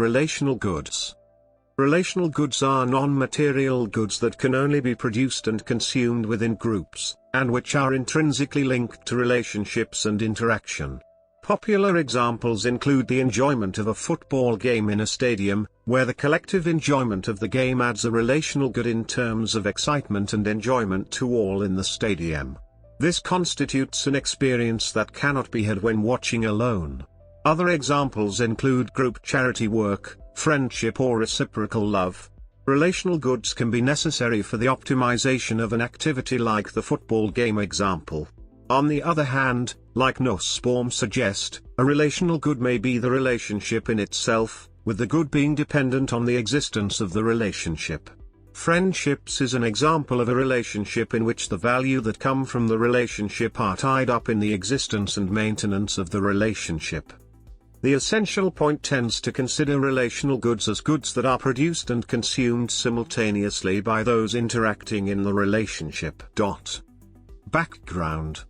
Relational goods. Relational goods are non-material goods that can only be produced and consumed within groups, and which are intrinsically linked to relationships and interaction. Popular examples include the enjoyment of a football game in a stadium, where the collective enjoyment of the game adds a relational good in terms of excitement and enjoyment to all in the stadium. This constitutes an experience that cannot be had when watching alone. Other examples include group charity work, friendship or reciprocal love. Relational goods can be necessary for the optimization of an activity like the football game example. On the other hand, like Nussbaum suggest, a relational good may be the relationship in itself, with the good being dependent on the existence of the relationship. Friendships is an example of a relationship in which the value that come from the relationship are tied up in the existence and maintenance of the relationship. The essential point tends to consider relational goods as goods that are produced and consumed simultaneously by those interacting in the relationship. Background.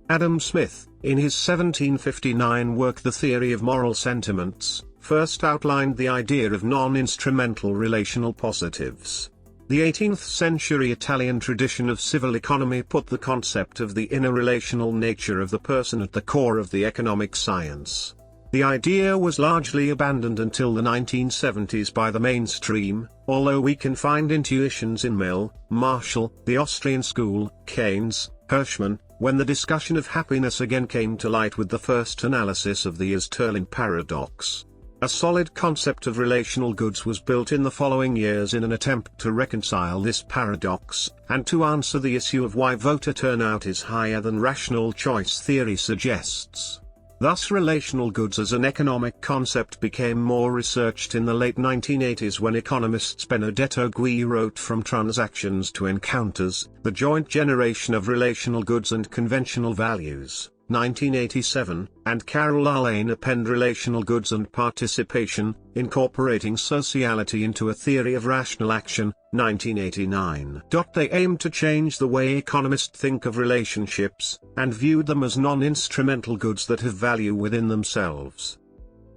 Adam Smith, in his 1759 work The Theory of Moral Sentiments, first outlined the idea of non-instrumental relational positives. The 18th century Italian tradition of civil economy put the concept of the inner relational nature of the person at the core of the economic science. The idea was largely abandoned until the 1970s by the mainstream, although we can find intuitions in Mill, Marshall, the Austrian school, Keynes, Hirschman, when the discussion of happiness again came to light with the first analysis of the Easterlin paradox. A solid concept of relational goods was built in the following years in an attempt to reconcile this paradox, and to answer the issue of why voter turnout is higher than rational choice theory suggests. Thus relational goods as an economic concept became more researched in the late 1980s when economists Benedetto Gui wrote From Transactions to Encounters, The Joint Generation of Relational Goods and Conventional Values, 1987, and Carol Alleyne penned Relational Goods and Participation, Incorporating Sociality into a Theory of Rational Action, 1989. They aimed to change the way economists think of relationships, and viewed them as non-instrumental goods that have value within themselves.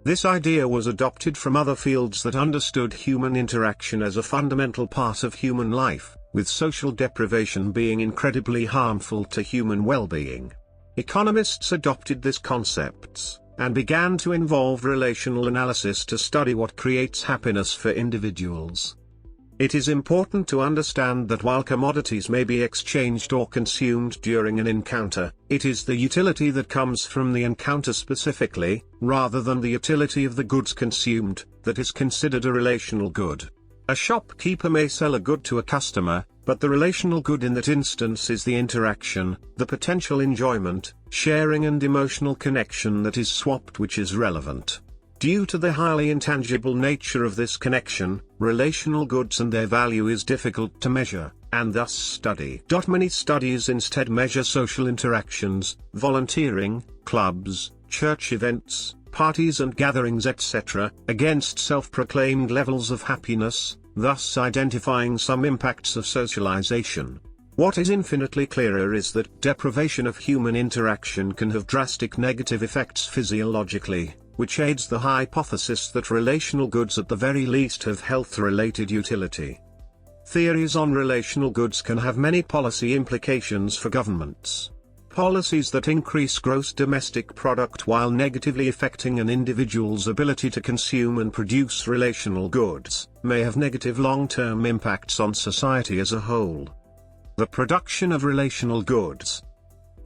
This idea was adopted from other fields that understood human interaction as a fundamental part of human life, with social deprivation being incredibly harmful to human well-being. Economists adopted these concepts, and began to involve relational analysis to study what creates happiness for individuals. It is important to understand that while commodities may be exchanged or consumed during an encounter, it is the utility that comes from the encounter specifically, rather than the utility of the goods consumed, that is considered a relational good. A shopkeeper may sell a good to a customer, but the relational good in that instance is the interaction, the potential enjoyment, sharing and emotional connection that is swapped which is relevant. Due to the highly intangible nature of this connection, relational goods and their value is difficult to measure, and thus study. Many studies instead measure social interactions, volunteering, clubs, church events, parties and gatherings etc., against self-proclaimed levels of happiness, thus identifying some impacts of socialization. What is infinitely clearer is that deprivation of human interaction can have drastic negative effects physiologically, which aids the hypothesis that relational goods at the very least have health-related utility. Theories on relational goods can have many policy implications for governments. Policies that increase gross domestic product while negatively affecting an individual's ability to consume and produce relational goods, may have negative long-term impacts on society as a whole. The production of relational goods.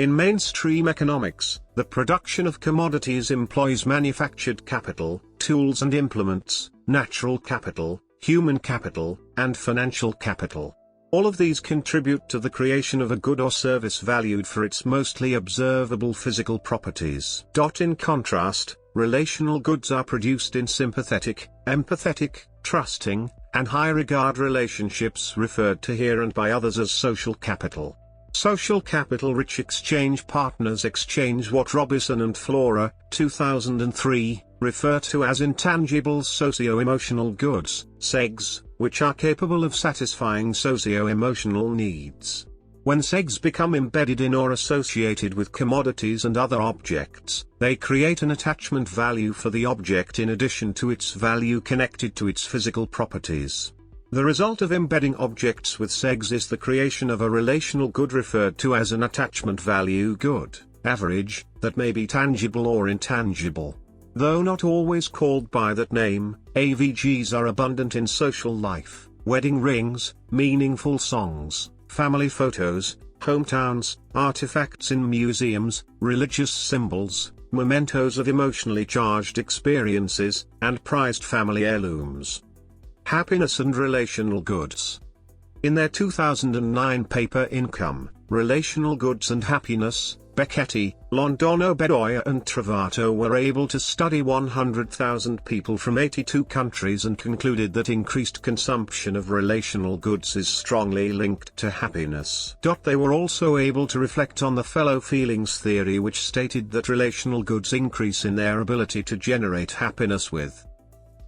In mainstream economics, the production of commodities employs manufactured capital, tools and implements, natural capital, human capital, and financial capital. All of these contribute to the creation of a good or service valued for its mostly observable physical properties. In contrast, relational goods are produced in sympathetic, empathetic, trusting, and high regard relationships referred to here and by others as social capital. Social capital rich exchange partners exchange what Robison and Flora, 2003, refer to as intangible socio-emotional goods, SEGs, which are capable of satisfying socio-emotional needs. When segs become embedded in or associated with commodities and other objects, they create an attachment value for the object in addition to its value connected to its physical properties. The result of embedding objects with segs is the creation of a relational good referred to as an attachment value good, average, that may be tangible or intangible. Though not always called by that name, AVGs are abundant in social life: wedding rings, meaningful songs, family photos, hometowns, artifacts in museums, religious symbols, mementos of emotionally charged experiences, and prized family heirlooms. Happiness and relational goods. In their 2009 paper Income, Relational Goods and Happiness, Becchetti, Londono Bedoya and Travato were able to study 100,000 people from 82 countries and concluded that increased consumption of relational goods is strongly linked to happiness. They were also able to reflect on the fellow feelings theory, which stated that relational goods increase in their ability to generate happiness with.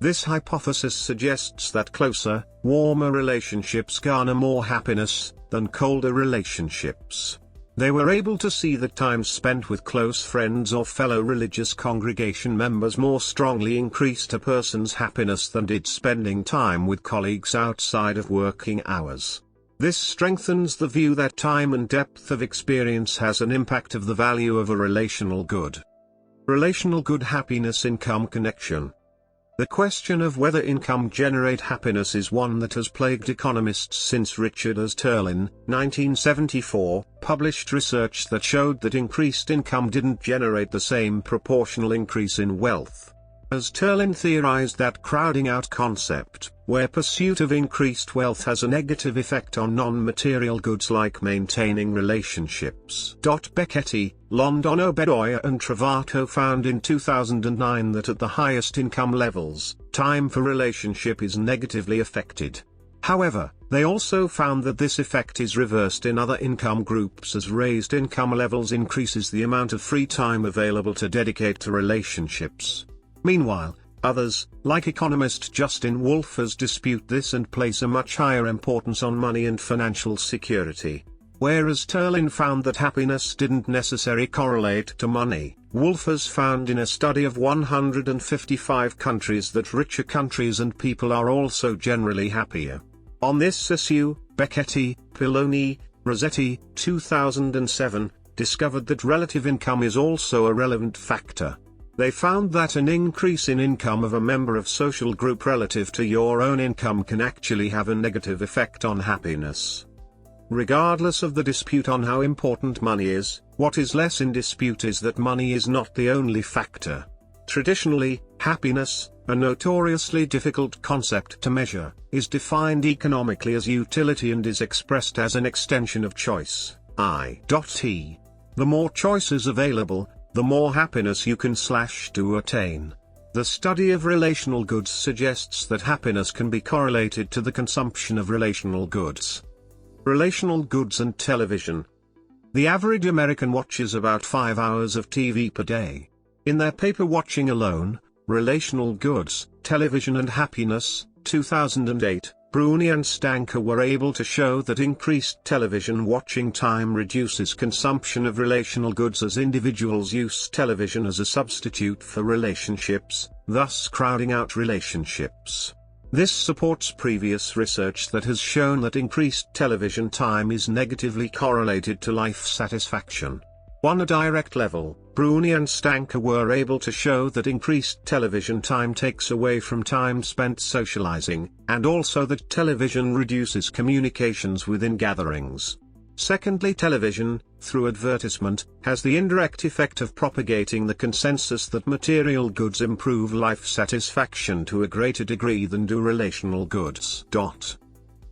This hypothesis suggests that closer, warmer relationships garner more happiness than colder relationships. They were able to see that time spent with close friends or fellow religious congregation members more strongly increased a person's happiness than did spending time with colleagues outside of working hours. This strengthens the view that time and depth of experience has an impact of the value of a relational good. Relational good happiness income connection. The question of whether income generate happiness is one that has plagued economists since Richard S. Turlin, 1974, published research that showed that increased income didn't generate the same proportional increase in wealth. As Turlin theorized that crowding out concept, where pursuit of increased wealth has a negative effect on non-material goods like maintaining relationships. Becchetti, Londono Bedoya and Travato found in 2009 that at the highest income levels, time for relationship is negatively affected. However, they also found that this effect is reversed in other income groups as raised income levels increases the amount of free time available to dedicate to relationships. Meanwhile, others, like economist Justin Wolfers, dispute this and place a much higher importance on money and financial security. Whereas Turlin found that happiness didn't necessarily correlate to money, Wolfers found in a study of 155 countries that richer countries and people are also generally happier. On this issue, Becchetti, Piloni, Rossetti, 2007, discovered that relative income is also a relevant factor. They found that an increase in income of a member of social group relative to your own income can actually have a negative effect on happiness. Regardless of the dispute on how important money is, what is less in dispute is that money is not the only factor. Traditionally, happiness, a notoriously difficult concept to measure, is defined economically as utility and is expressed as an extension of choice, I.T. The more choices available, the more happiness you can / attain. The study of relational goods suggests that happiness can be correlated to the consumption of relational goods. Relational goods and television. The average American watches about 5 hours of TV per day. In their paper Watching Alone, Relational Goods, Television and Happiness, 2008, Bruni and Stanker were able to show that increased television watching time reduces consumption of relational goods as individuals use television as a substitute for relationships, thus crowding out relationships. This supports previous research that has shown that increased television time is negatively correlated to life satisfaction. On a direct level, Bruni and Stanker were able to show that increased television time takes away from time spent socializing, and also that television reduces communications within gatherings. Secondly, television, through advertisement, has the indirect effect of propagating the consensus that material goods improve life satisfaction to a greater degree than do relational goods.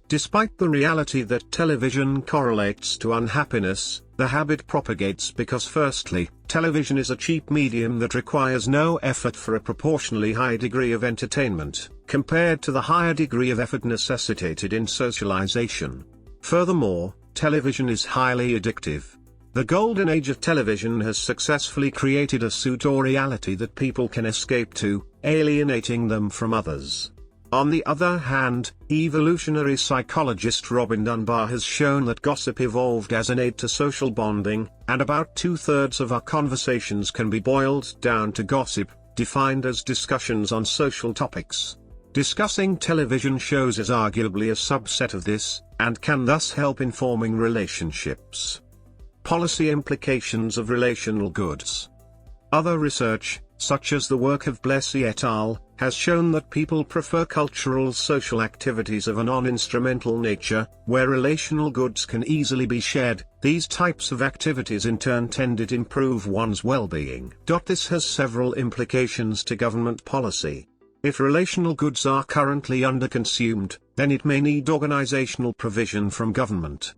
Despite the reality that television correlates to unhappiness, the habit propagates because firstly, television is a cheap medium that requires no effort for a proportionally high degree of entertainment, compared to the higher degree of effort necessitated in socialization. Furthermore, television is highly addictive. The golden age of television has successfully created a pseudo-reality that people can escape to, alienating them from others. On the other hand, evolutionary psychologist Robin Dunbar has shown that gossip evolved as an aid to social bonding, and about 2/3 of our conversations can be boiled down to gossip, defined as discussions on social topics. Discussing television shows is arguably a subset of this, and can thus help informing relationships. Policy implications of relational goods. Other research, such as the work of Blessy et al., has shown that people prefer cultural social activities of a non-instrumental nature, where relational goods can easily be shared. These types of activities in turn tend to improve one's well-being. This has several implications to government policy. If relational goods are currently underconsumed, then it may need organizational provision from government.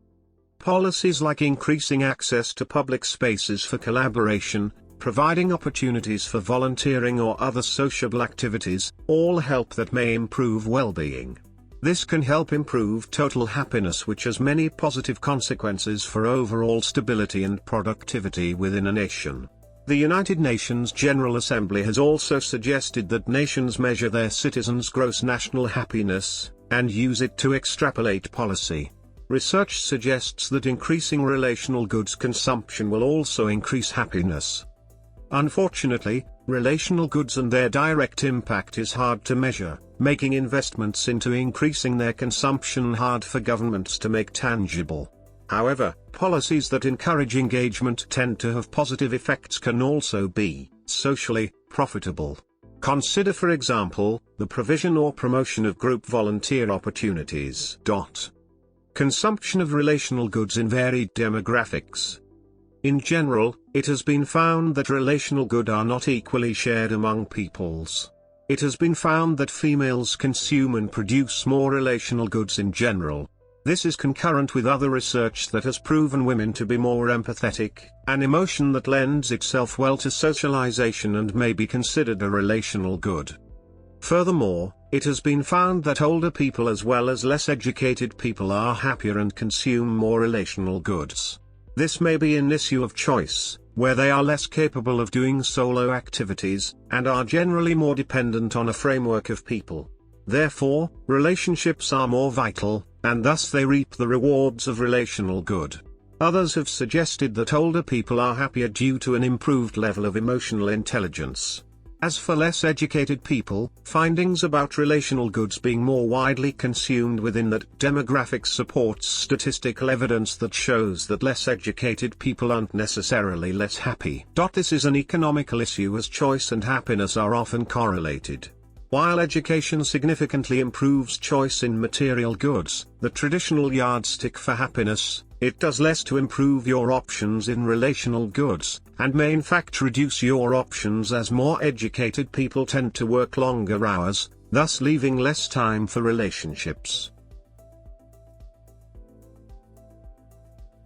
Policies like increasing access to public spaces for collaboration, providing opportunities for volunteering or other sociable activities, all help that may improve well-being. This can help improve total happiness, which has many positive consequences for overall stability and productivity within a nation. The United Nations General Assembly has also suggested that nations measure their citizens' gross national happiness, and use it to extrapolate policy. Research suggests that increasing relational goods consumption will also increase happiness. Unfortunately, relational goods and their direct impact is hard to measure, making investments into increasing their consumption hard for governments to make tangible. However, policies that encourage engagement tend to have positive effects can also be socially profitable. Consider, for example, the provision or promotion of group volunteer opportunities. Consumption of relational goods in varied demographics. In general, it has been found that relational goods are not equally shared among peoples. It has been found that females consume and produce more relational goods in general. This is concurrent with other research that has proven women to be more empathetic, an emotion that lends itself well to socialization and may be considered a relational good. Furthermore, it has been found that older people as well as less educated people are happier and consume more relational goods. This may be an issue of choice, where they are less capable of doing solo activities, and are generally more dependent on a framework of people. Therefore, relationships are more vital, and thus they reap the rewards of relational good. Others have suggested that older people are happier due to an improved level of emotional intelligence. As for less educated people, findings about relational goods being more widely consumed within that demographic supports statistical evidence that shows that less educated people aren't necessarily less happy. This is an economical issue, as choice and happiness are often correlated. While education significantly improves choice in material goods, the traditional yardstick for happiness, it does less to improve your options in relational goods, and may in fact reduce your options as more educated people tend to work longer hours, thus leaving less time for relationships.